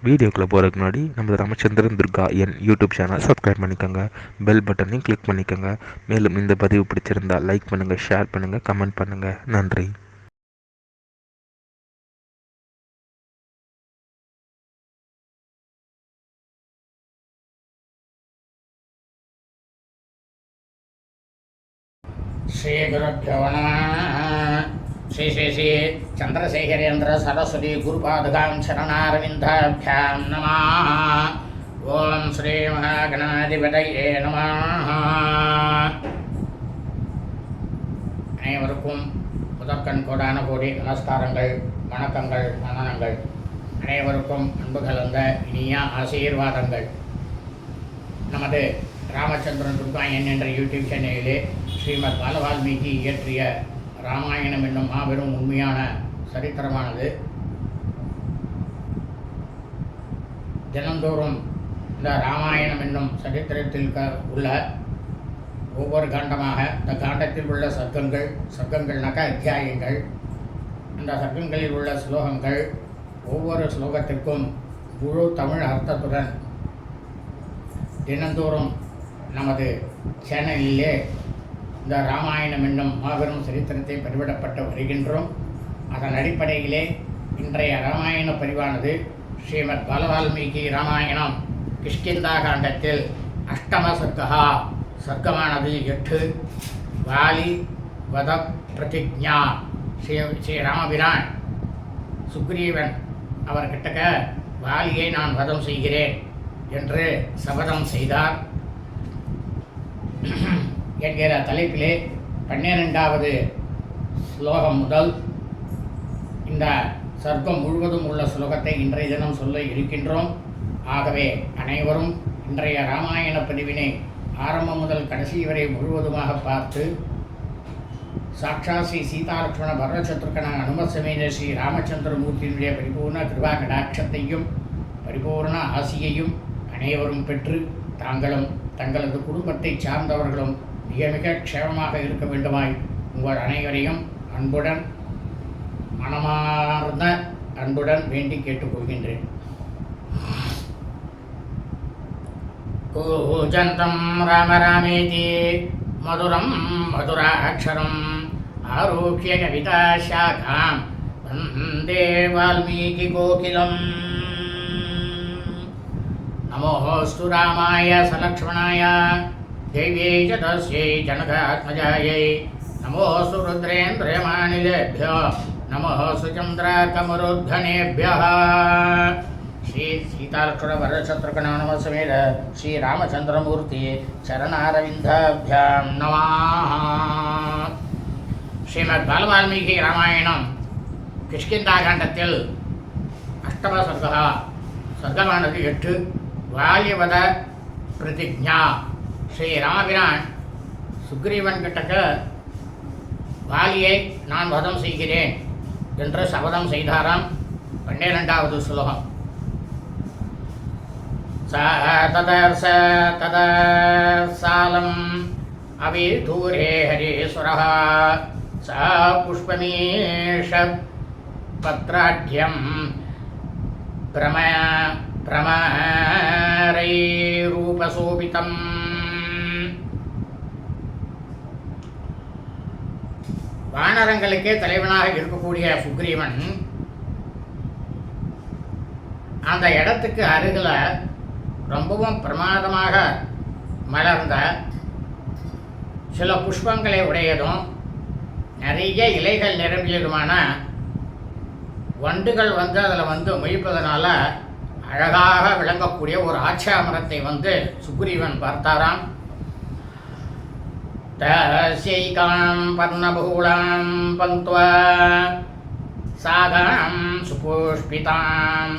வீடியோக்குள்ளே போகிறதுக்கு முன்னாடி நம்ம ராமச்சந்திரன் துர்கா என் யூடியூப் சேனல் சப்ஸ்கிரைப் பண்ணிக்கோங்க, பெல் பட்டனையும் கிளிக் பண்ணிக்கோங்க. மேலும் இந்த பதிவு பிடிச்சிருந்தால் லைக் பண்ணுங்கள், ஷேர் பண்ணுங்கள், கமெண்ட் பண்ணுங்கள். நன்றி. ஸ்ரீ குருப்யோ நமः. ஸ்ரீ ஸ்ரீ ஸ்ரீ சந்திரசேகரேந்திர சரஸ்வதி குருபாதுகாம் சரணாரவிந்தாபியாம் நமः. ஓம் ஸ்ரீ மகாகணாதிபதயே நமः. அனைவருக்கும் முதற்கண் கோடான கோடி நமஸ்காரங்கள், வணக்கங்கள், வந்தனங்கள். அனைவருக்கும் அன்பு கலந்த இனிய ஆசீர்வாதங்கள். நமது ராமச்சந்திரன் துர்கா என்ற யூடியூப் சேனலிலே ஸ்ரீமத் பாலவால்மீகி இயற்றிய ராமாயணம் என்னும் மாபெரும் உண்மையான சரித்திரமானது தினந்தோறும் இந்த ராமாயணம் என்னும் சரித்திரத்தில் உள்ள ஒவ்வொரு காண்டமாக இந்த காண்டத்தில் உள்ள சர்க்கங்கள்னாக்கா அத்தியாயங்கள், அந்த சர்க்கங்களில் உள்ள ஸ்லோகங்கள், ஒவ்வொரு ஸ்லோகத்திற்கும் முழு தமிழ் அர்த்தத்துடன் தினந்தோறும் நமது சேனலிலே இந்த ராமாயணம் என்னும் மாபெரும் சரித்திரத்தை பதிவிடப்பட்டு வருகின்றோம். அதன் அடிப்படையிலே இன்றைய ராமாயண பதிவானது ஸ்ரீமத் பாலவால்மீகி ராமாயணம் கிஷ்கிந்தா காண்டத்தில் அஷ்டம சர்க்கமானது 8. வாலி வத பிரதிஜா. ஸ்ரீ ராமபிரான் சுக்ரீவன் அவர்கிட்டக்க வாலியை நான் வதம் செய்கிறேன் என்று சபதம் செய்தார் என்கிற தலைப்பிலே 12வது ஸ்லோகம் முதல் இந்த சர்க்கம் முழுவதும் உள்ள ஸ்லோகத்தை இன்றைய தினம் சொல்ல இருக்கின்றோம். ஆகவே அனைவரும் இன்றைய ராமாயண பதிவினை ஆரம்பம் முதல் கடைசி வரை முழுவதுமாக பார்த்து சாட்சாத் ஸ்ரீ சீதாலட்சுமண பரதசத்ருக்கன அனுமத் சமேத ஸ்ரீ ராமச்சந்திரமூர்த்தியினுடைய பரிபூர்ண கிருபா கடாட்சத்தையும் பரிபூர்ண ஆசியையும் அனைவரும் பெற்று தாங்களும் தங்களது குடும்பத்தை சார்ந்தவர்களும் மிக மிக க்ஷேமமாக இருக்க வேண்டுமாய் உங்கள் அனைவரையும் அன்புடன் மனமார்ந்த அன்புடன் வேண்டி கேட்டுக்கொள்கின்றேன். கூஜந்தம் ராம ராமேதி மதுரம் மதுராட்சரம் ஆரோக்கிய கவிதா சாகாம் வந்தே வால்மீகி கோகிலம். நமோஸ்து ராமாய சலக்ஷ்மணாய தேவ்யை ச தஸ்யை ஜனகாத்மஜாயை நமோஸ்து ருத்ரேந்திரயமானிலேभ्यो நமோஸ்து சந்திரார்க்கமருத்கணேभ्यः. ஸ்ரீ சீதாலக்ஷ்மண பரதசத்ருகண அனுமத் சமேத ஸ்ரீ ராமச்சந்திரமூர்த்தி சரணாரவிந்தாபியாம் நமः. ஸ்ரீமத் பாலவால்மீகி ராமாயணம் கிஷ்கிந்தா காண்டத்தில் அஷ்டம சர்க்கமானது 8. வாலிவத பிரதிஜா. ஸ்ரீ ராமபிரான் சுக்ரீவன் கிட்டக்க வாலியை நான் வதம் செய்கிறேன் என்று சபதம் செய்தாராம். 12வது ஸ்லோகம். ததர்சாலம் அவிதூரே ஹரீஸ்வரः ச புஷ்பமீஷ பத்ராட்யம் பிரமரைரூபசோபிதம். வானரங்களுக்கே தலைவனாக இருக்கக்கூடிய சுக்ரீவன் அந்த இடத்துக்கு அருகில் ரொம்பவும் பிரமாதமாக மலர்ந்த சில புஷ்பங்களை உடையதும் நிறைய இலைகள் நிரம்பியதுமான வண்டுகள் அதில் மொய்ப்பதனால அழகாக விளங்கக்கூடிய ஒரு ஆச்சா மரத்தை சுக்ரீவன் பார்த்தாராம். தஸ்யைகாம் பர்ணபூளாம் பந்த்வா சாகாம் சுபுஷ்பிதாம்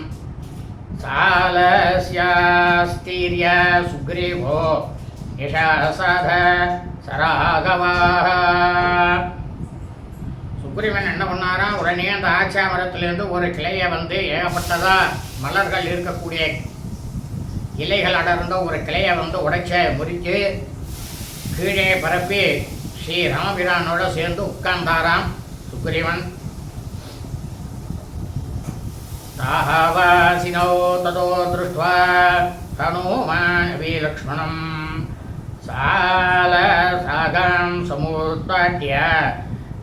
சாலஸ்யாஸ்தீர்ய சுக்ரீவோ நிஷாசாத சராகவாஹ. சுக்ரீவன் என்ன பண்ணாராம், உடனே அந்த ஆச்சா மரத்திலேருந்து ஒரு கிளையை ஏகப்பட்டதா மலர்கள் இருக்கக்கூடிய இலைகள் அடர்ந்த ஒரு கிளையை உடைச்ச முறித்து கீழே பரப்பி ஸ்ரீ ராமபிரானோட சேர்ந்து உட்கார்ந்தாராம் சுக்ரீவன். ताहावासिनौ ततो दृष्ट्वा हनुमानपि लक्ष्मणं सालसागां समुत्पाट्य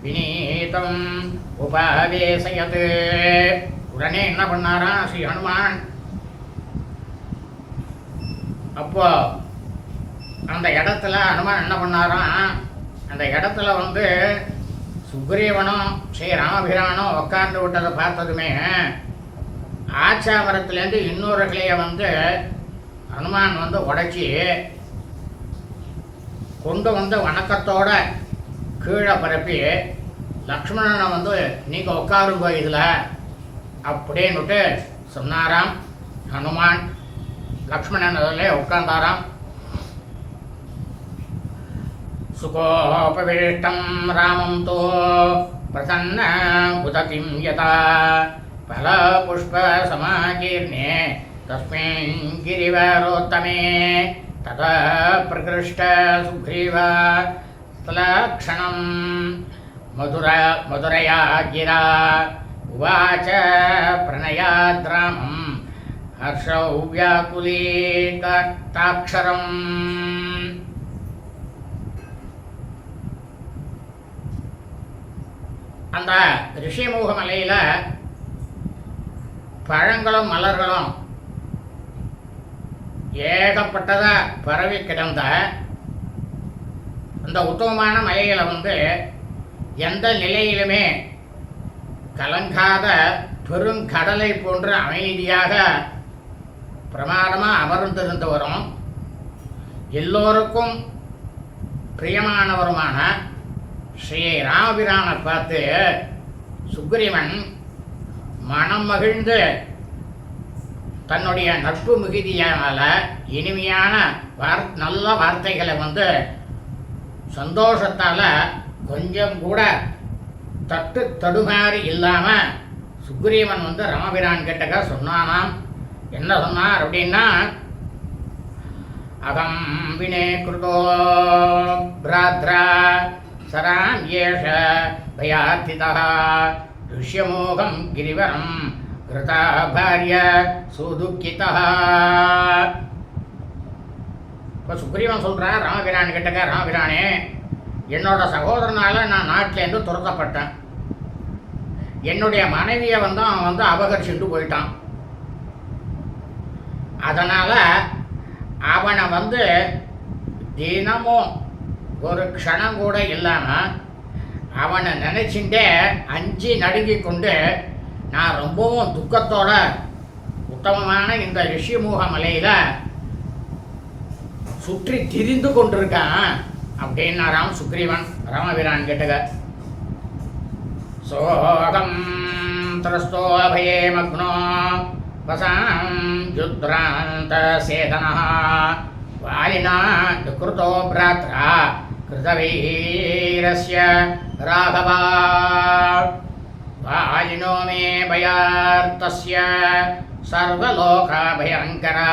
विनीतम् உபவேசயத். உடனே என்ன பண்ணாராம் ஸ்ரீ ஹனுமான்? அப்போ அந்த இடத்துல ஹனுமான் என்ன பண்ணாராம், அந்த இடத்துல சுக்ரீவனும் ஸ்ரீ ராமபிரானும் உட்கார்ந்து விட்டதை பார்த்ததுமே ஆச்சாமரத்துலேருந்து இன்னொரு கிளையை ஹனுமான் உடைச்சி கொண்டு வணக்கத்தோட கீழே பரப்பி லக்ஷ்மணனை நீங்கள் உட்காருங்க இதில் அப்படின்னுட்டு சொன்னாராம். ஹனுமான் லக்ஷ்மணன் அதில் உட்கார்ந்தாராம். சுகோபவிஷ்டம் ராமம் தோ பிரசன்ன உததிம் யதா பலபுஷ்ப சமாகீர்ணே தஸ்மின் கிரிவரோத்தமே ததா பிரகிருஷ்ட சுக்ரீவ ஸ்தலக்ஷணம் மதுரயா கிரா உவாச்ச பிரணயாத்ராமம் ஹர்ஷௌ வியாகுலீதாட்சரம். அந்த ரிஷிமுக மலையில் பழங்களும் மலர்களும் ஏகப்பட்டதாக பரவி கிடந்த அந்த உத்தமமான மலையில் எந்த நிலையிலுமே கலங்காத பெருங்கடலை போன்ற அமைதியாக பிரமாதமாக அமர்ந்திருந்தவரும் எல்லோருக்கும் பிரியமானவருமான ஸ்ரீ ராமபிரானை பார்த்து சுக்ரீவன் மனம் மகிழ்ந்து தன்னுடைய நட்பு மிகுதியானால இனிமையான நல்ல வார்த்தைகளை சந்தோஷத்தால் கொஞ்சம் கூட தடுமாறி இல்லாமல் சுக்ரீவன் ராமபிரான் கிட்டக்க சொன்னானாம். என்ன சொன்னார் அப்படின்னா, அகம் வினே கிருதோ பிராத்ரா சராம் ஏஷ பயார்த்திதா துஷ்யமோகம் கிரிவரம் கிருதா பாரிய சுதுக்கிதா. இப்போ சுக்ரீவன் சொல்கிறார் ராமபிரான் கிட்டக்க, ராமபிரானே, என்னோட சகோதரனால் நான் நாட்டிலேருந்து துரத்தப்பட்டேன். என்னுடைய மனைவியை அவன் அபகரிச்சுட்டு போயிட்டான். அதனால் அவனை தினமும் ஒரு க்ஷணம் கூட இல்லாமல் அவனை நினச்சிட்டே அஞ்சு நடுங்கி கொண்டு நான் ரொம்பவும் துக்கத்தோட உத்தமமான இந்த ரிஷிமுக மலையில் சுற்றி திரிந்து கொண்டிருக்கான் அப்படின்னாராம் சுக்ரீவன் ராமபிரான் கேட்டுக. சோகம் திரஸ்தோ அபயே மக்னோ வசாம் யுத்ராந்த சேதனா வாலினா கிருதோ பிராத்ரா கிருதவீரஸ்ய ராகவா வாலினோ மே பயார்த்தஸ்ய சர்வலோகாபயங்கரா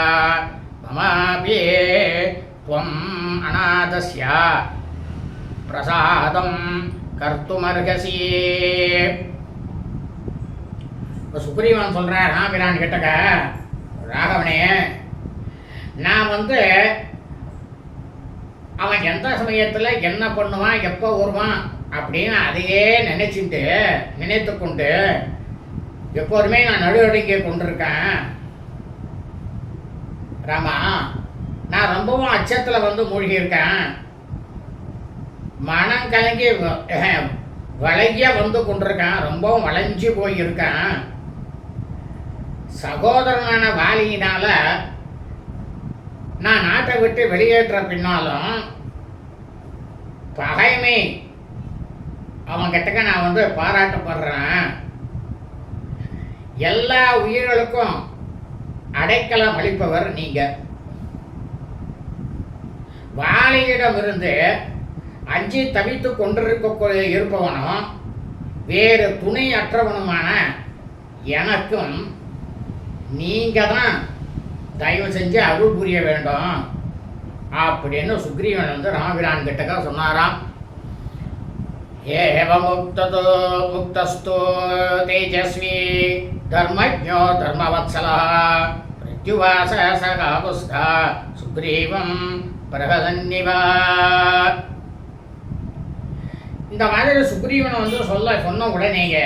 மமாபி त्वम् अनाथस्य प्रसादं कर्तुमर्हसि. இப்போ சுக்ரீவன் சொல்கிறார் ராமபிரான் கிட்டக்க, ராகவனே, நான் அவன் எந்த சமயத்தில் என்ன பண்ணுவான், எப்போ வருவான் அப்படின்னு அதையே நினைத்து கொண்டு எப்போதுமே நான் நடுவடிக்கை கொண்டிருக்கேன். ராமா, நான் ரொம்பவும் அச்சத்தில் மூழ்கியிருக்கேன். மனம் கலங்கி வளைய கொண்டிருக்கேன். ரொம்பவும் வளைஞ்சு போயிருக்கேன். சகோதரனான வாலியினால நான் நாட்டை விட்டு வெளியேற்ற பின்னாலும் பகைமை அவன்கிட்டக்க நான் பாராட்டப்படுறேன். எல்லா உயிர்களுக்கும் அடைக்கலம் அளிப்பவர் நீங்கள். வாலியிடமிருந்து அஞ்சி தவித்து இருப்பவனும் வேறு துணை அற்றவனுமான எனக்கும் நீங்கள் தான் தயவு செஞ்சு அருள் புரிய வேண்டும் அப்படின்னு சுக்ரீவன் ராமபிரான் கிட்டக்க சொன்னாராம். ஏவ முக்தஸ்தோ தேஜஸ்வி धर्मज्ञो धर्मवत्सलः प्रत्युवास सगापुस्ता சுக்ரீவம் பிரகதன்னிவா. இந்த மாதிரி சுக்ரீவனை சொன்ன உடனேயே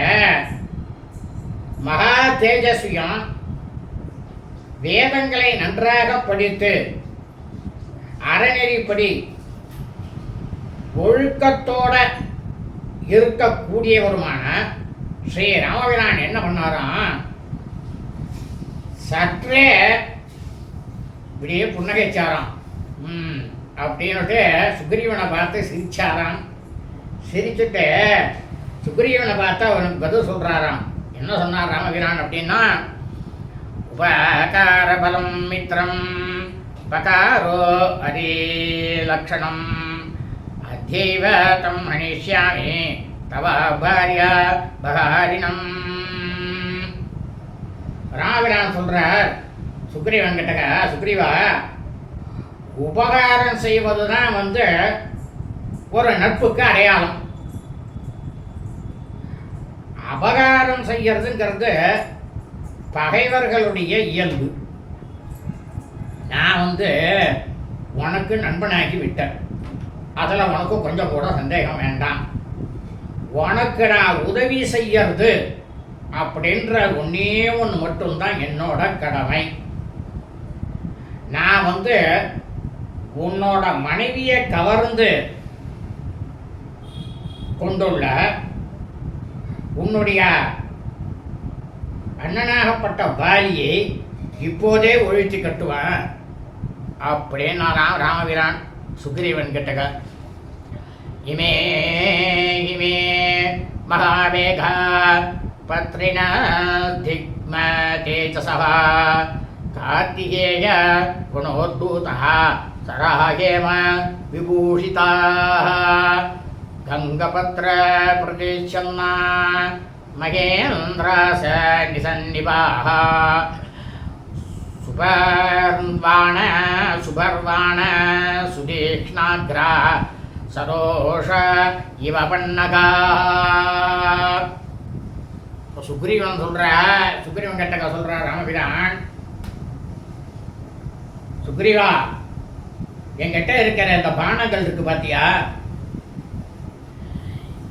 மகா தேஜஸ்வியம் வேதங்களை நன்றாக படித்து அறநெறிப்படி ஒழுக்கத்தோட இருக்கக்கூடியவருமான ஸ்ரீ ராமபிரான் என்ன பண்ணாராம், சற்றே இப்படியே புன்னகைச்சாராம். அப்படின்னுட்டு சுக்ரீவனை பார்த்து சிரிச்சாராம். சிரிச்சுட்டு சுக்ரீவனை பார்த்து அவனுக்கு பதில் சொல்றாராம். என்ன சொன்னார் ராமபிரான் அப்படின்னா, உபகார பலம் மித்ரம் பகாரோ அரி லக்ஷணம் அத்யைவ தம் மணிஷ்யாமி தவ பாரியா பகாரினம். ராமபிரான் சொல்றார் சுக்ரீவன் கிட்டக, சுக்ரீவா, உபகாரம் செய்வதுதான் ஒரு நட்புக்கு அடையாளம். அபகாரம் செய்யறதுங்கிறது பகைவர்களுடைய இயல்பு. நான் உனக்கு நண்பனாக்கி விட்டேன், அதில் உனக்கு கொஞ்சம் கூட சந்தேகம் வேண்டாம். உனக்கு நான் உதவி செய்யறது அப்படின்ற ஒன்னே ஒன்று மட்டும்தான் என்னோட கடமை. நான் உன்னோட மனைவியை கவர்ந்து கொண்டுள்ள உன்னுடைய அண்ணனாகப்பட்ட பாலியை இப்போதே ஒழித்து கட்டுவான் அப்படின்னு நான் ராமபிரான் சுக்ரீவன் கிட்டக. இமே இமே மகாவேகா பத்ரிண திக்ம தேஜசா கார்த்திகேய குணோத்பூதः சராகேம விபூஷிதாः கங்கபத்ர பிரதிச்சன்னா மகேந்திராச நிசன்னிபாः சுபர்வாண சுபர்வாண சுதீக்ஷ்ணாக்ரா சரோஷ இவ பன்னகாः. சுக்ரீவன் சுக்ரீவன் கிட்டக்க சொல்ற ராமபிரான், சுக்ரீவா, என்கிட்ட இருக்கிற இந்த பானங்கள் இருக்கு பாத்தியா,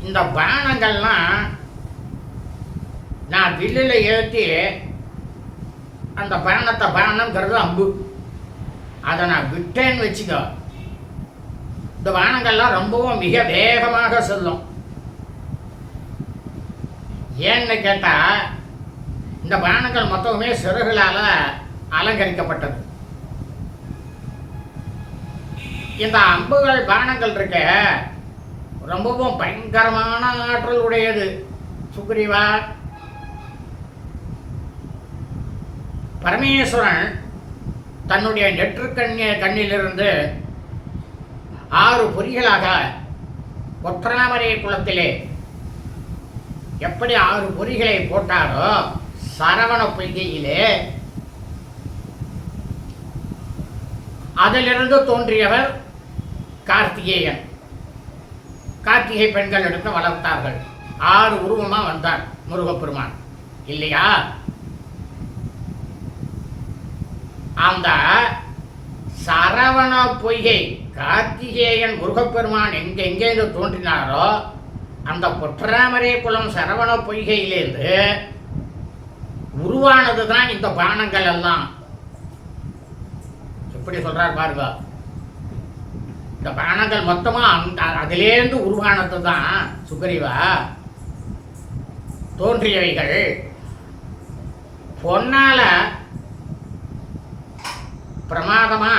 இந்த பானங்கள்லாம் நான் வில்லில் ஏற்றி அந்த பானம்ங்கிறது அம்பு, அதை நான் விட்டேன்னு வச்சுக்கோ, இந்த பானங்கள்லாம் ரொம்பவும் மிக வேகமாக செல்லும். ஏன்னு கேட்டா, இந்த பானங்கள் மொத்தமே சிறகுகளால அலங்கரிக்கப்பட்டது. இந்த அம்புகள் பானங்கள் இருக்க ரொம்பவும் பயங்கரமான ஆற்றல் உடையது. சுக்ரீவா, பரமேஸ்வரன் தன்னுடைய கண்ணிலிருந்து 6 பொறிகளாக ஒற்றாமரை குளத்திலே எப்படி 6 பொறிகளை போட்டாரோ, சரவண பொய்கையிலே அதிலிருந்து தோன்றியவர் கார்த்திகேயன். கார்த்திகை பெண்கள் எடுத்து வளர்த்தார்கள். 6 உருவமா வந்தார் முருகப்பெருமான் இல்லையா? அந்த சரவண பொய்கை கார்த்திகேயன் முருகப்பெருமான் எங்கெங்கே தோன்றினாரோ அந்த பொற்றாமரை குளம் சரவண பொய்கையிலிருந்து உருவானது தான் இந்த பானங்கள் எல்லாம். எப்படி சொல்றார் பாருங்க, இந்த பானங்கள் மொத்தமா அதிலேருந்து உருவானது தான் சுக்ரீவா. தோன்றியவைகள் பொன்னால பிரமாதமா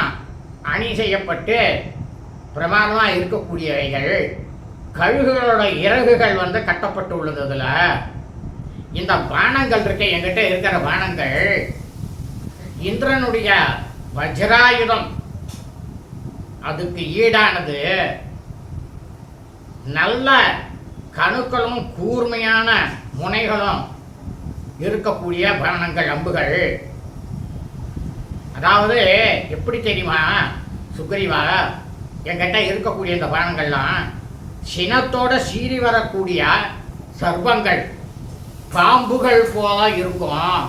அணி செய்யப்பட்டு பிரமாதமா இருக்கக்கூடியவைகள். கழுகுகளோட இறகுகள் கட்டப்பட்டு உள்ளது. அதுல இந்த பானங்கள் இருக்க, என்கிட்ட இருக்கிற பானங்கள் இந்திரனுடைய வஜ்ராயுதம் அதுக்கு ஈடானது. நல்ல கணுக்களும் கூர்மையான முனைகளும் இருக்கக்கூடிய பானங்கள், அம்புகள். அதாவது எப்படி தெரியுமா சுக்ரீவா, என்கிட்ட இருக்கக்கூடிய இந்த பானங்கள்லாம் சினத்தோட சீறி வரக்கூடிய சர்ப்பங்கள், பாம்புகள் போல இருக்கும்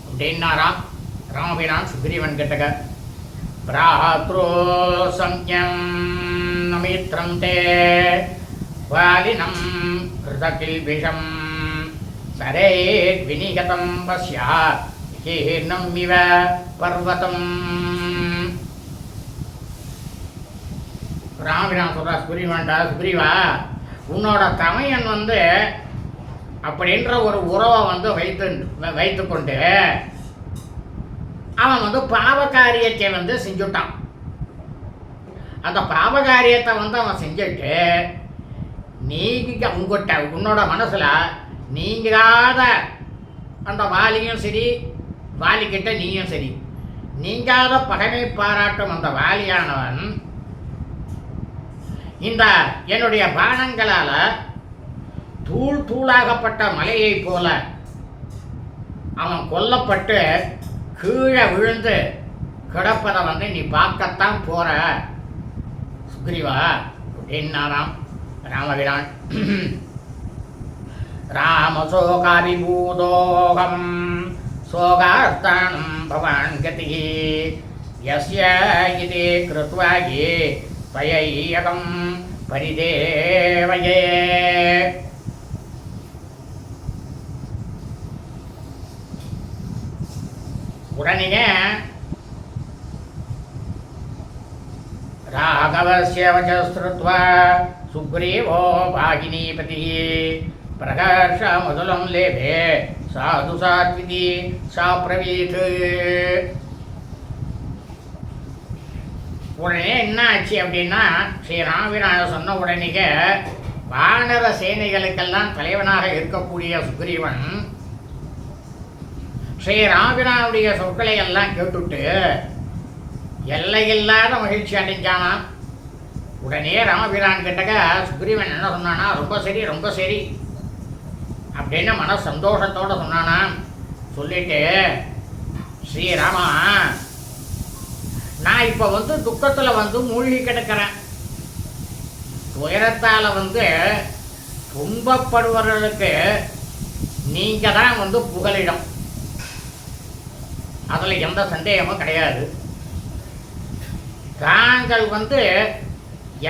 அப்படின்னாராம் ராமபிரான் சுக்ரீவன் கிட்டக. பிராத்ரோ சம்யம் நமித்ரம் தே வாலினம் கிருதகில்பிஷம் சரேத் விநிகதம் பஸ்யாத் கீர்ணம் இவ பர்வதம். ராமபிரான் சொல்றா சுக்ரீவன்டா, சுக்ரீவா உன்னோட தமையன் அப்படின்ற ஒரு உறவை வைத்துக்கொண்டு அவன் பாவகாரியத்தை செஞ்சுட்டான். அந்த பாவகாரியத்தை அவன் செஞ்சுட்டு நீங்க உன்னோட மனசுல நீங்காத அந்த வாலியும் சரி, வாலிக்கிட்ட நீயும் சரி, நீங்காத பகைமை பாராட்டும் அந்த வாலியானவன் இந்த என்னுடைய பானங்களால தூள் தூளாகப்பட்ட மலையை போல அவன் கொல்லப்பட்டு கீழே விழுந்து கிடப்பதை நீ பார்க்கத்தான் போற சுக்ரீவா அப்படின்னாராம் ராமபிரான். ராமசோகாபிபூதோகம் சோகார்த்தானம் பவான் கதிஹி யஸ்ய இதி கிருத்வாகி தயையகம் பரிதேவயே. உடனே ராகவஸ்ய வசஸ்ருத்வா சுக்ரீவோ வாகினீபதிः பிரகர்ஷமுதலம் லேபே சாது சாத்விதி சாப்ரவீத். உடனே என்ன ஆச்சு அப்படின்னா, ஸ்ரீ ராமபிரான சொன்ன உடனே வானர சேனைகளுக்கெல்லாம் தலைவனாக இருக்கக்கூடிய சுக்ரீவன் ஸ்ரீ ராமபிரானுடைய சொற்களை எல்லாம் கேட்டுட்டு எல்லையில்லாத மகிழ்ச்சி அடைஞ்சானா. உடனே ராமபிரான் கிட்டக்க சுக்ரீவன் என்ன சொன்னானா, ரொம்ப சரி ரொம்ப சரி அப்படின்னு மன சந்தோஷத்தோடு சொன்னானா. சொல்லிட்டு ஸ்ரீராமா நான் இப்போ துக்கத்தில் மூழ்கி கிடக்கிறேன். துயரத்தால் துன்பப்படுபவர்களுக்கு நீங்கள் தான் புகலிடம், அதில் எந்த சந்தேகமும் கிடையாது. தாங்கள்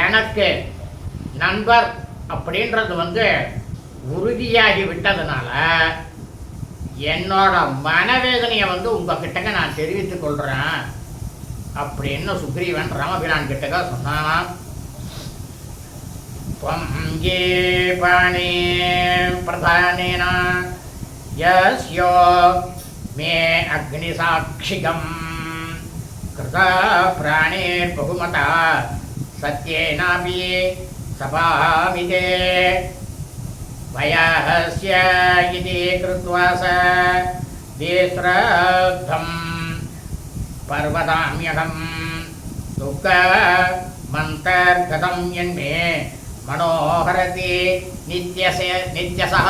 எனக்கு நண்பர் அப்படின்றது உறுதியாகி விட்டதுனால என்னோட மனவேதனையை உங்ககிட்டக்க நான் தெரிவித்துக் கொள்கிறேன் அப்படின்னு சுக்ரீவன் ராமபிரான் கிட்டக்க சொன்னான். त्वं पाणे प्रधानेन यस्यो मे अग्निसाक्षिकं कृता प्राणेर्बहुमता सत्येनापि सभामिते वयस्य इति कृत्वा स विश्रद्धं पर्वताम्यहं दुःखमन्तर्गतं यन्मे मनोहरति नित्यसः.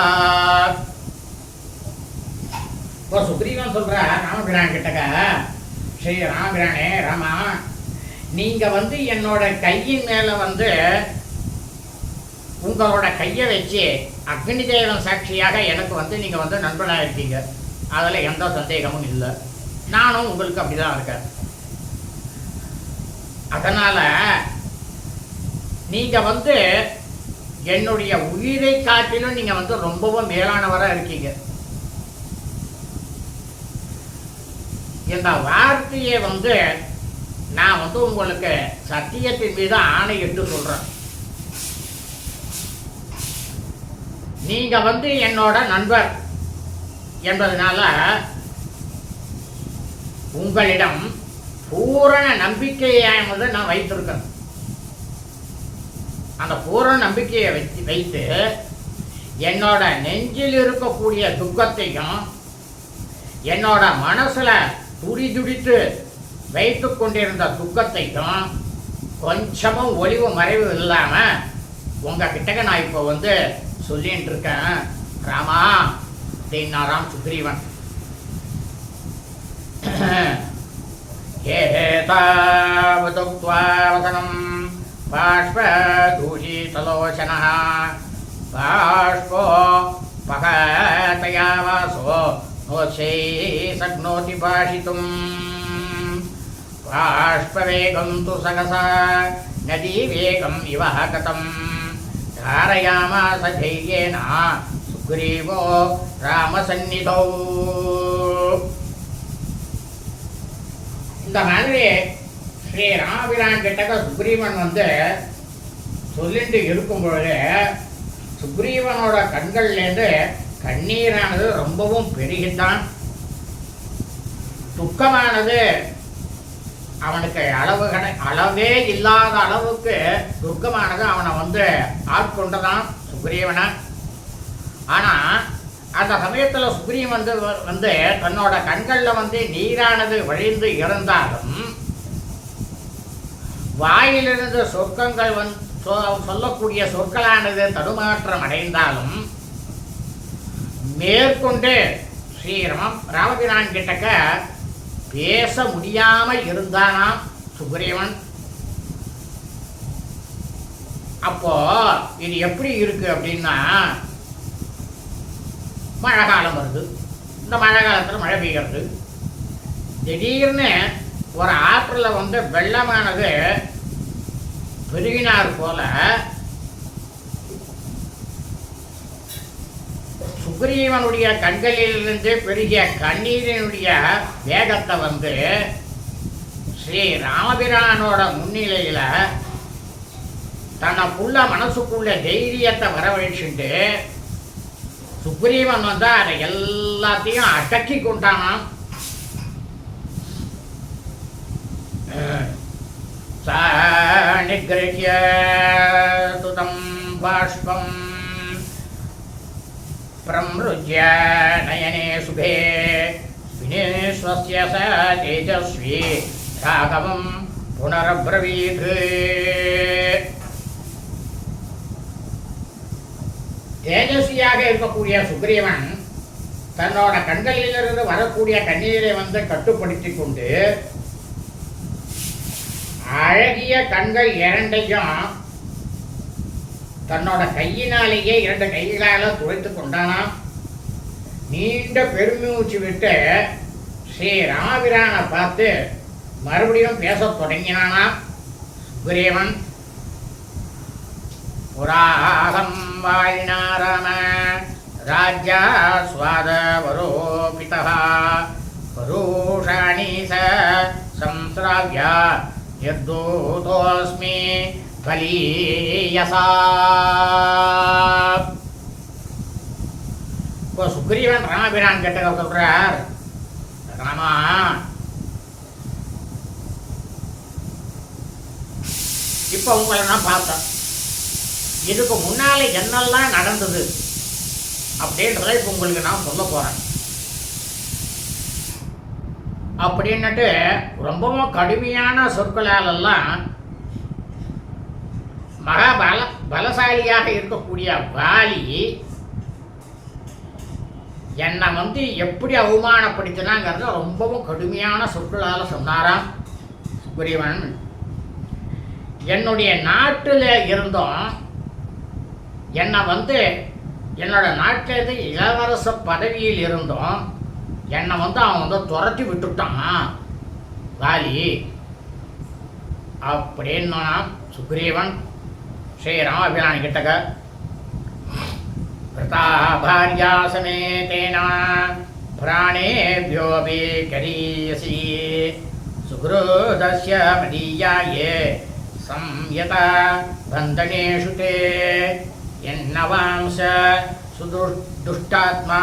இப்போ சுக்ரீவன் சொல்ற ராமபிரான் கிட்டக்க, ஸ்ரீ ராமபிரானே ராமா, நீங்க என்னோட கையின் மேல உங்களோட கையை வச்சு அக்னி தேவன் சாட்சியாக எனக்கு நீங்க நண்பனாக இருக்கீங்க, அதில் எந்த சந்தேகமும் இல்லை. நானும் உங்களுக்கு அப்படிதான் இருக்கேன். அதனால நீங்க என்னுடைய உயிரை காட்டிலும் நீங்க ரொம்பவும் மேலானவராக இருக்கீங்க. இந்த வார்த்தையை நான் உங்களுக்கு சத்தியத்தின் மீது ஆணையிட்டு சொல்றேன். நீங்க என்னோட நண்பர் என்பதனால உங்களிடம் பூரண நம்பிக்கையை நான் வைத்திருக்கேன். அந்த பூரண நம்பிக்கையை வைத்து என்னோட நெஞ்சில் இருக்கக்கூடிய துக்கத்தையும் என்னோட மனசுல துடிதுடித்து வைத்து கொண்டிருந்த துக்கத்தையும் கொஞ்சமும் ஒளிவு மறைவு இல்லாம உங்ககிட்ட நான் இப்போ சொல்லிட்டு இருக்கேன் ராமா அப்படின்னாராம் சுக்ரீவன். ஏதாவதுக்த்வாவசனம் பாஷ்பதூஷிதலோச்சனः பாஷ்போ பகதயா வாசோ நோச்சை சக்னோதி பாஷித்தும் பாஷ்பவேகம் து சகசா நதி வேகம் இவ கதம் தாரயாமாச தைர்யேன சுக்ரீவோ ராமசந்நிதோ. இந்த மாதிரி ஸ்ரீ ராமபிரான் கிட்டக்க சுக்ரீவன் சொல்லிட்டு இருக்கும் பொழுது சுக்ரீவனோட கண்கள்லேருந்து கண்ணீரானது ரொம்பவும் பெருகித்தான். துக்கமானது அவனுக்கு அளவே இல்லாத அளவுக்கு துக்கமானது அவனை ஆட்கொண்டதான் சுக்ரீவனை. ஆனால் அந்த சமயத்தில் சுக்ரீவன் தன்னோட கண்களில் நீரானது வழிந்து இருந்தாலும் வாயிலிருந்து சொற்கங்கள் சொல்லக்கூடிய சொற்களானது தடுமாற்றம் அடைந்தாலும் மேற்கொண்டு ஸ்ரீ ராமபிரான் கிட்டக்க பேச முடியாம இருந்தானாம் சுக்ரீவன். அப்போ இது எப்படி இருக்கு அப்படின்னா, மழை காலம் வருது. இந்த மழை காலத்தில் மழை பெய்கிறது. திடீர்னு ஒரு ஆற்றில் வெள்ளமானது பெருகினார் போல சுக்ரீவனுடைய கண்களிலிருந்து பெருகிய கண்ணீரினுடைய வேகத்தை ஸ்ரீ ராமபிரானோட முன்னிலையில் தனக்குள்ள மனசுக்குள்ள தைரியத்தை வரவழைச்சுட்டு சுக்ரீவன் அதை எல்லாத்தையும் அடக்கி கொண்டானாம். நிகிருஹ்ய துதம் பாஷ்பம் பிரம்ருஜ்ய நயனே சுபே வினேஸ்வஸ்ய ச தேஜஸ்வி ராகவம் புனரப்ரவீத். தேஜஸ்வியாக இருக்கக்கூடிய சுக்ரீவன் தன்னோட கண்களிலிருந்து வரக்கூடிய கண்ணீரை கட்டுப்படுத்தி கொண்டு அழகிய கண்கள் இரண்டையும் தன்னோட கையினாலேயே 2 கைகளால துடைத்து கொண்டானாம். நீண்ட பெருமூச்சு விட்டு ஸ்ரீ ராமபிரானை பார்த்து மறுபடியும் பேசத் தொடங்கினானாம் சுக்ரீவன். புராகம் வாயினா ராம ராஜ்யா ஸ்வாதவரோபிதா பரூஷாணி சம்ஸ்ராவ்யா யத்தூதோஸ்மி கலீயசா. இப்போ சுக்ரீவன் ராமபிரான் கிட்ட சொல்றார், ராமா இப்போ உங்களை நான் பார்த்தேன், இதுக்கு முன்னாலே என்னெல்லாம் நடந்தது அப்படின்றத இப்போ உங்களுக்கு நான் சொல்ல போறேன் அப்படின்னுட்டு ரொம்பவும் கடுமையான சொற்களாலெல்லாம் பலசாலியாக இருக்கக்கூடிய வாலி என்னை எப்படி அவமானப்படுத்தினாங்கிறத ரொம்பவும் கடுமையான சொற்களால் சொன்னாராம் சுக்ரீவன். என்னுடைய நாட்டில் இருந்தும் என்னை என்னோட நாட்டிலேருந்து இளவரச பதவியில் இருந்தும் என்னை அவன் துரத்தி விட்டுட்டான் வாலி அப்படின்னா சுக்ரீவன் ஸ்ரீ ராமபிரான் கிட்டக்க. பிரதா பாரியா சமேதேன பிராணேபியோபி கரீயசி சுக்ரோதஸ்ய மதீயாயே சம்யத பந்தனேஷு தே என்னவாம்ச சுதுஷ்டாத்மா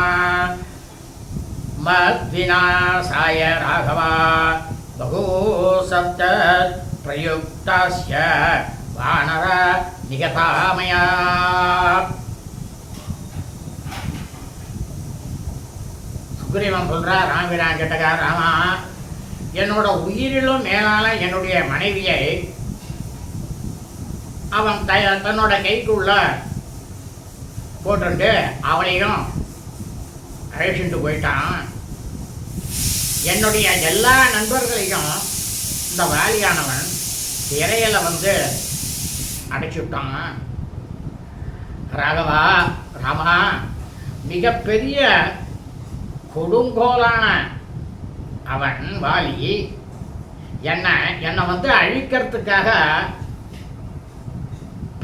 மத்விநாசாய ராகவா பகூ சப்த பிரயுக்தாஸ்ய வானர நிகதாமயா. சுக்ரீவன் சொல்றா ராமபிரான் கிட்டக்கா, ராமா என்னோட உயிரிலும் மேலான என்னுடைய மனைவியை அவன் தன்னோட கைக்குள்ள போட்டுட்டு அவளையும் அழைச்சிட்டு போயிட்டான். என்னுடைய எல்லா நண்பர்களையும் இந்த வாலியானவன் சிறையில் அடைச்சுட்டான். ராகவா ராமா மிகப்பெரிய கொடுங்கோலான அவன் வாலி என்னை வந்து அழிக்கிறதுக்காக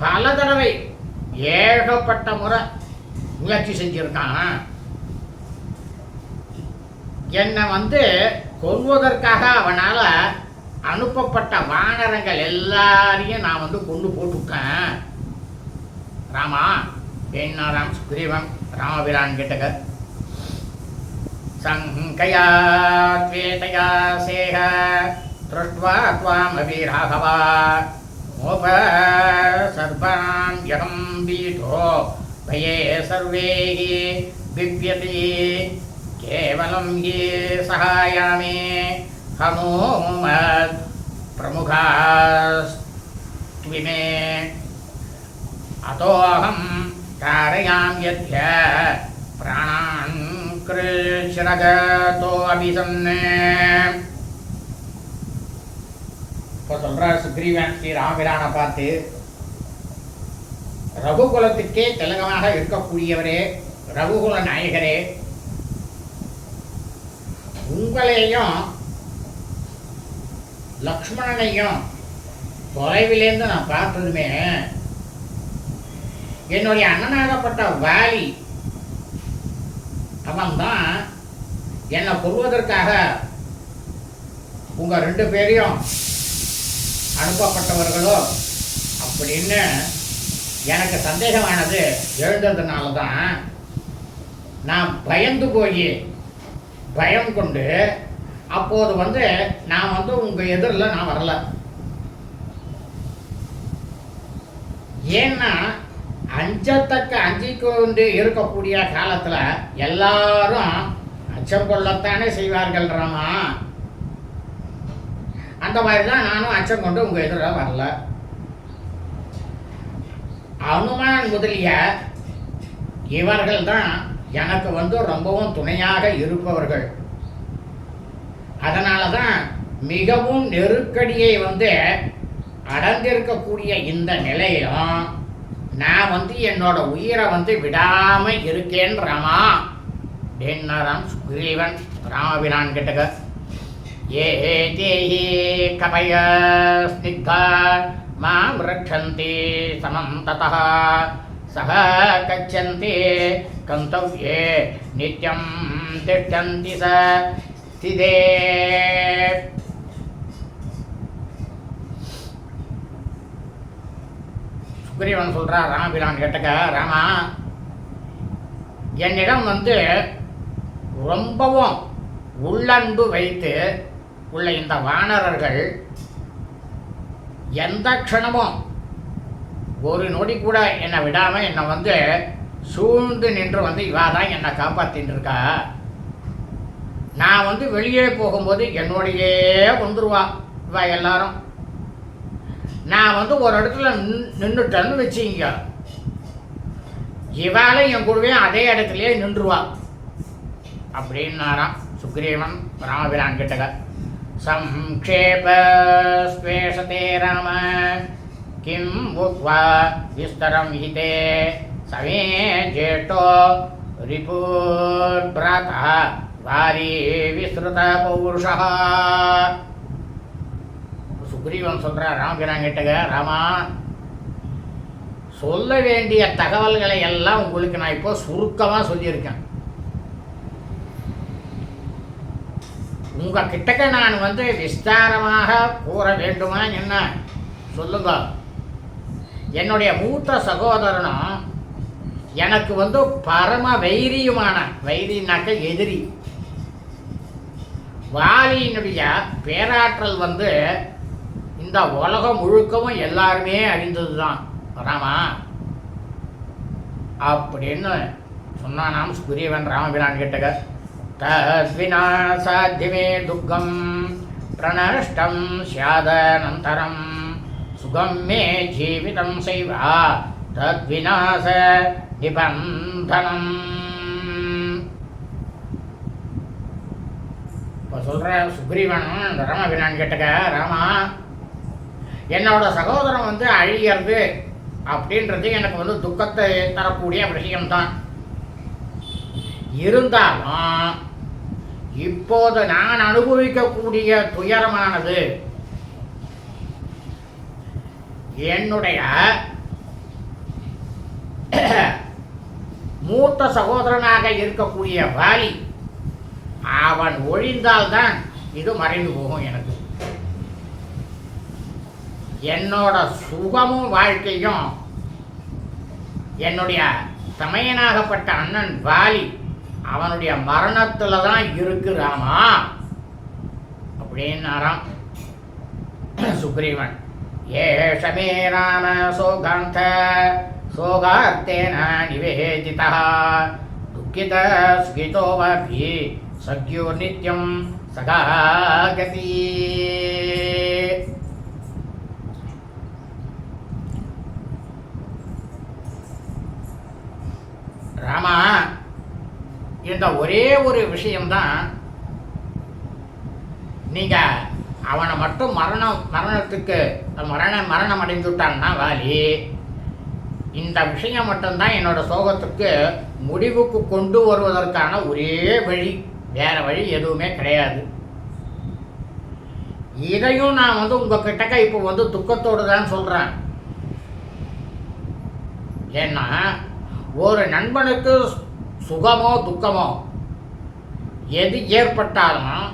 பல தடவை ஏகப்பட்ட முறை முயற்சி செஞ்சிருக்கான். என்னை வந்து கொல்வதற்காக அவனால் அனுப்பப்பட்ட வானரங்கள் எல்லாரையும் நான் வந்து கொண்டு போட்டுவிட்டேன். ராமா ராம் சுக்ரீவன் ராமபிரான் கிட்டக சங்கயா த்வேதயா சேக திருஷ்ட்வா த்வாமபி ராகவா மோப சர்வான் யகம் பீடோ பயே சர்வே பிப்யதி கேவலம் யே சகாயாமே ஹனுமத் பிரமுகாஸ்த்விமே அதோஹம் தாரயாம்யத்ய பிராணான் கிருஷ்ணகதோ அபிசன்னே. இப்போ சொல்கிறார் சுக்ரீவன் ஸ்ரீ ராமபிரானை பார்த்து, ரகுகுலத்துக்கே திலகமாக இருக்கக்கூடியவரே, ரகுகுல நாயகரே, உங்களையும் லக்ஷ்மணனையும் தொலைவிலேருந்து நான் பார்த்ததுமே என்னுடைய அண்ணனாகப்பட்ட வாலி அவன்தான் என்னை கொல்வதற்காக உங்கள் 2 பேரையும் அனுப்பப்பட்டவர்களோ அப்படின்னு எனக்கு சந்தேகமானது எழுந்ததுனால தான் நான் பயந்து போய் பயம் கொண்டு அப்போது வந்து நான் வந்து உங்கள் எதிரில் நான் வரல. ஏன்னா அஞ்சிக் கொண்டு இருக்கக்கூடிய காலத்தில் எல்லாரும் அச்சம் கொள்ளத்தானே செய்வார்கள் ராமா. அந்த மாதிரி தான் நானும் அச்சம் கொண்டு உங்கள் எதிரில் வரல. அனுமான் முதலிய இவர்கள் தான் எனக்கு வந்து ரொம்பவும் துணையாக இருப்பவர்கள். அதனால தான் மிகவும் நெருக்கடியை வந்து அடைந்திருக்கக்கூடிய இந்த நிலையிலும் நான் வந்து என்னோட உயிரை வந்து விடாமல் இருக்கேன் ராமா அப்படின்னாராம் சுக்ரீவன் ராமபிரான் கிட்டக. ஏ தேஹி கபய ஸ்னிக்தா மாம் ரக்ஷந்தி சமம் ததः சக கச்சந்தி கந்தவ்யே நித்யம் திஷ்டந்தி ச ஸ்திதே. சுக்ரீவன் சொல்கிறார் ராமபிரான் கேட்டக்க, ராமா என்னிடம் வந்து ரொம்பவும் உள்ளன்பு வைத்து உள்ள இந்த வானரர்கள் எந்த க்ஷணமும் ஒரு நொடி கூட என்னை விடாமல் என்னை வந்து சூழ்ந்து நின்று வந்து இவா தான் என்னை காப்பாற்றின்னு இருக்கா. நான் வந்து வெளியே போகும்போது என்னோடையே வந்துடுவா இவா எல்லாரும். நான் வந்து ஒரு இடத்துல நின்றுட்டேன்னு வச்சுங்க, இவாலும் என் கூடவே அதே இடத்துலையே நின்றுவா அப்படின்னாராம் சுக்ரீவன் ராமபிரான் கிட்டக. சம்க்ஷேப ஸ்வேஷதே ராம கிம் உக்வா விஸ்தரம் ஹிதே சமே ஜேஷ்டோ ரிபுர் பிராதா வாரி விஸ்ருத பௌருஷா. சுக்ரீவன் சொல்கிறார் ராமபிரான் கிட்டக, ராமா சொல்ல வேண்டிய தகவல்களை எல்லாம் உங்களுக்கு நான் இப்போ சுருக்கமாக சொல்லியிருக்கேன். உங்கள் கிட்டக்க நான் வந்து விஸ்தாரமாக கூற வேண்டுமா என்ன சொல்லுங்க. என்னுடைய மூத்த சகோதரனும் எனக்கு வந்து பரம வைரியுமான, வைரினாக்க எதிரி, வாலியினுடைய பேராற்றல் வந்து இந்த உலகம் முழுக்கவும் எல்லாருமே அறிந்தது தான் ராமா அப்படின்னு சொன்னானாம் சுக்ரீவன் ராமபிரான் கிட்டக. தத்வினா சாத்தியமே துக்கம் பிரணஷ்டம் ஸ்யாதனந்தரம் சுகம் மே ஜீவிதம் செய்வா தத்விநாச நிபந்தனம். இப்போ சொல்கிற சுக்ரீவன் ராமபிரான் கிட்டக, ராமா என்னோட சகோதரன் வந்து அழிகிறது அப்படின்றது எனக்கு வந்து துக்கத்தை தரக்கூடிய விஷயம்தான். இருந்தாலும் இப்போது நான் அனுபவிக்கக்கூடிய துயரமானது என்னுடைய மூத்த சகோதரனாக இருக்கக்கூடிய வாலி அவன் ஒழிந்தால்தான் இது மறைந்து போகும். எனக்கு என்னோட சுகமும் வாழ்க்கையும் என்னுடைய தமையனாகப்பட்ட அண்ணன் வாலி அவனுடைய மரணத்துல தான் இருக்குறாமா அப்படின்னாராம் சுக்ரீவன். ஏஷமே ராம சோகாந்த சோகார்த்தேன நிவேதிதா துக்கித சுகிதோ வாபி சக்யோ நித்யம் சகாகதி. ராமா, இந்த ஒரே ஒரு விஷயம்தான், நீங்க அவனை மட்டும் மரணத்துக்கு மரணம் அடைந்துட்டான்னா வாலி, இந்த விஷயம் மட்டும்தான் என்னோட சோகத்துக்கு முடிவுக்கு கொண்டு வருவதற்கான ஒரே வழி, வேற வழி எதுவுமே கிடையாது. இதையும் நான் உங்ககிட்ட இப்போ துக்கத்தோடு தான் சொல்றேன். ஏன்னா ஒரு நண்பனுக்கு சுகமோ துக்கமோ எது ஏற்பட்டாலும்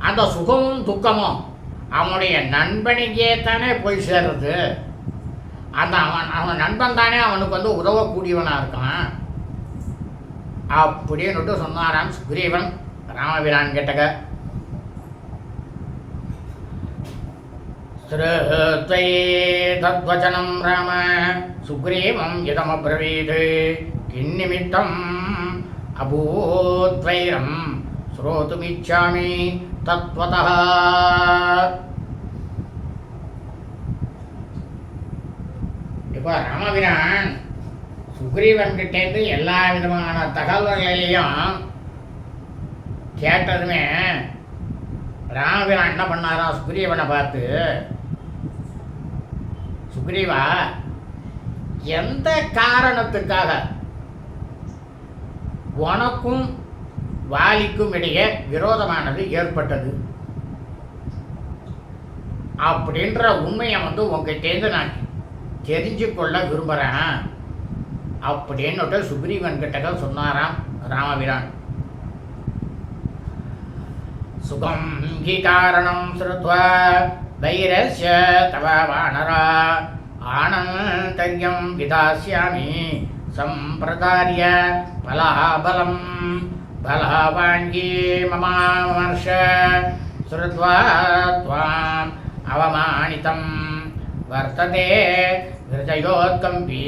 அந்த சுகமும் துக்கமும் அவனுடைய நண்பனுக்கே தானே போய் சேர்றது. அந்த அவன் நண்பன் தானே அவனுக்கு உதவக்கூடியவனாக இருக்கான் அப்படின்னு சொன்னாராம் சுக்ரீவன் ராமபிரான் கிட்டக. ஸ்ருத்வை தத்வச்சனம் ராம சுக்ரீவம் இதமப்ரவீத் கிந்நிமித்தம் அபூத்வைரம் ஸ்ரோதுமிச்சாமி தத்வதः. இப்போ ராமபிரான் சுக்ரீவன் கிட்டேருந்து எல்லா விதமான தகவல்களையும் கேட்டதுமே ராமபிரான் என்ன பண்ணாரா சுக்ரீவனை பார்த்து, சுக்ரீவா, எந்த காரணத்துக்காக உனக்கும் வாலிக்கும் இடையே விரோதமானது ஏற்பட்டது அப்படின்ற உண்மையை உங்ககிட்டேருந்து நான் தெரிஞ்சு கொள்ள விரும்புகிறேன் அப்படின்னுட்டு சுக்ரீவன் கிட்ட சொன்னாராம் ராமபிரான். சுகம் ஹி காரணம் ஸ்ருத்வா வைரஸ்ய தவ வானரா ஆனந்தர்யம் விதாஸ்யாமி சம்பிரதாரிய பலாபலம் பலவாங்கி மமாமர்ஷ ஸ்ருத்வா த்வாம் அவமானிதம் வர்த்ததே ஹிருதயோத்கம்பி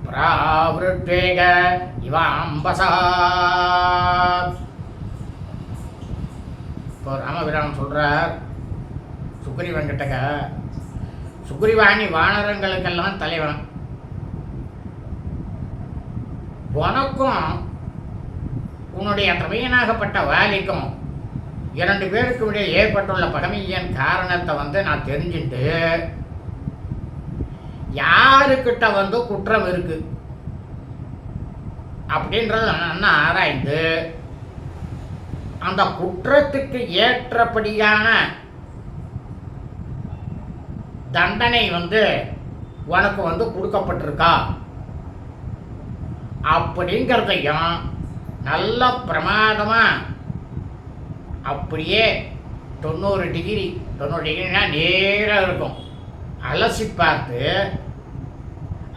பிராவ்ருத்வேக இவாம்பசா. இப்போ ராமபிரான் சொல்றார் சுக்ரீவன் கிட்டக்க, சுக்ரீவாணி வானரங்களுக்கெல்லாம் தலைவன், உனக்கும் உன்னுடைய தமையனாகப்பட்ட வாலிக்கும் 2 பேருக்கும் இடையே ஏற்பட்டுள்ள பகைமையின் காரணத்தை நான் தெரிஞ்சுட்டு யாருக்கிட்ட குற்றம் இருக்கு அப்படின்றத நான் ஆராய்ந்து அந்த குற்றத்துக்கு ஏற்றபடியான தண்டனை உனக்கு கொடுக்கப்பட்டிருக்கா அப்படிங்கிறதையும் நல்ல பிரமாதமா அப்படியே 90 டிகிரினா நேராக இருக்கும் அலசி பார்த்து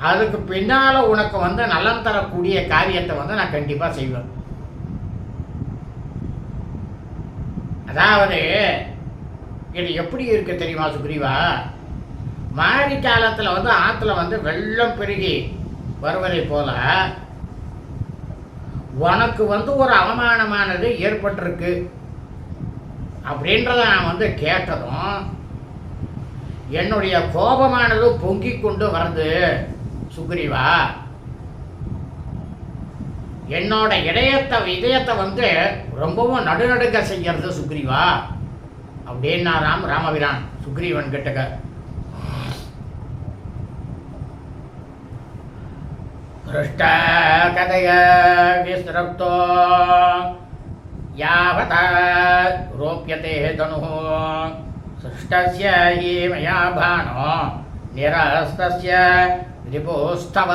அதுக்கு பின்னால் உனக்கு நலம் தரக்கூடிய காரியத்தை நான் கண்டிப்பாக செய்வேன். அதாவது இது எப்படி இருக்கு தெரியுமா சுக்ரீவா, மாரி காலத்தில் ஆற்றுல வெள்ளம் பெருகி வருவதை போல உனக்கு ஒரு அவமானமானது ஏற்பட்டிருக்கு அப்படின்றத நான் கேட்டதும் என்னுடைய கோபமானது பொங்கி கொண்டு வருது சுக்ரீவா. என்னோட இதயத்தை ரொம்பவும் நடுநடுக்க செய்யறது சுக்ரீவா அப்படின்னாராம் ராமபிரான் சுக்ரீவன் கிட்டக்க. हृष्टकथय विसृप्तो यावता रोप्यते धनुः सृष्टस्य हि मया भानो निरस्तस्य रिपुस्तव.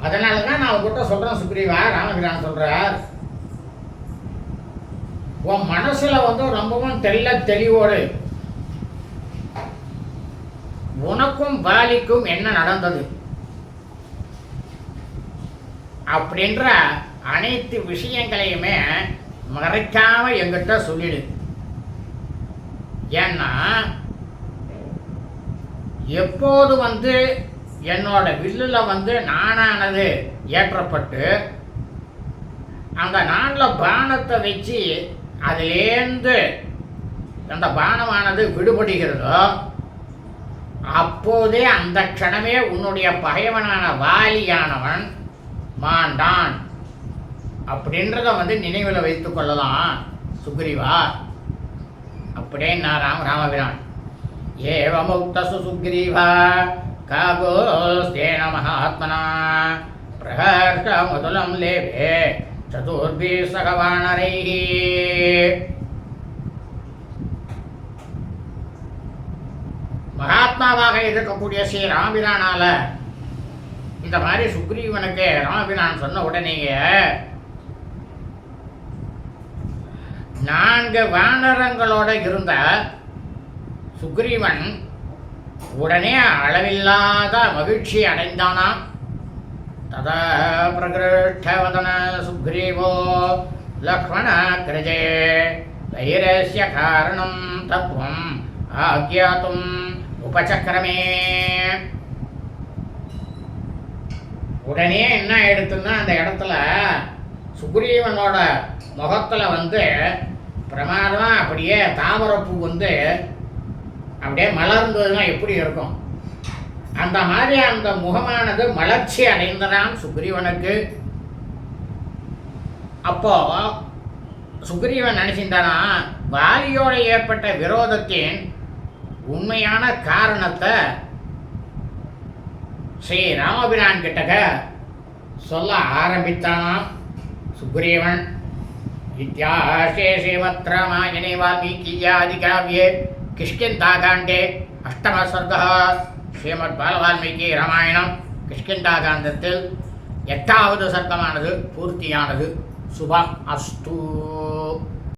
அதனால தான் நான் உங்ககிட்ட சொல்கிறேன் சுக்ரீவா, ராமபிரான் சொல்கிறார், உன் மனசில் ரொம்பவும் தெளிவோடு உனக்கும் பாலிக்கும் என்ன நடந்தது அப்படின்ற அனைத்து விஷயங்களையுமே மறைக்காம என்கிட்ட சொல்லிடு. ஏன்னா எப்போது என்னோட வில்லில் நானானது ஏற்றப்பட்டு அந்த நானில் பானத்தை வச்சு அதிலேருந்து அந்த பானமானது விடுபடுகிறதோ அப்போதே அந்த க்ஷணமே உன்னுடைய பகைவனான வாலியானவன் மாண்டான் அப்படின்றத நினைவில் வைத்து கொள்ளலாம் சுக்ரீவா அப்படின்னா ராமபிரான். ஏவமுக்தசு சுக்ரீவா காகோஸ்தேன மகாத்மனா பிரஹர்ஷ முதலம் லேபே சதுர்பி சகவானரைஹி. மகாத்மாவாக இருக்கக்கூடிய ஸ்ரீ ராமபிரானால இந்த மாதிரி சுக்ரீவனுக்கு ராமபிரான் சொன்ன உடனேயே 4 வானரங்களோட இருந்த சுக்ரீவன் உடனே அளவில்லாத மகிழ்ச்சி அடைந்தானாம். ததா பிரகிருஷ்டவதன சுக்ரீவோ லக்ஷ்மணாக்ரஜே தைரஸ்ய காரணம் தத்துவம் ஆக்யாத்தும் உபசக்கரமே. உடனே என்ன ஆயிடுத்துன்னா அந்த இடத்துல சுக்ரீவனோட முகத்தில் பிரமாதமாக அப்படியே தாமரைப்பூ அப்படியே மலர்ந்ததுன்னா எப்படி இருக்கும் அந்த மாதிரி அந்த முகமானது மலர்ச்சி அடைந்ததான் சுக்ரீவனுக்கு. அப்போ சுக்ரீவன் நினைச்சிருந்தானா வாலியோட ஏற்பட்ட விரோதத்தின் உண்மையான காரணத்தை ஸ்ரீ ராமபிரான் கிட்டக்க சொல்ல ஆரம்பித்தானாம் சுக்ரீவன். இத்தியாசே ஸ்ரீமத் ராமாயணே வால்மீகியாதிகாவ்யே கிஷ்கிந்தாகாண்டே அஷ்டம சர்கः ஸ்ரீமத் பாலவால்மீகி ராமாயணம் கிஷ்கிந்தாகாண்டத்தில் 8வது சர்க்கமானது பூர்த்தியானது. சுபம் அஸ்து.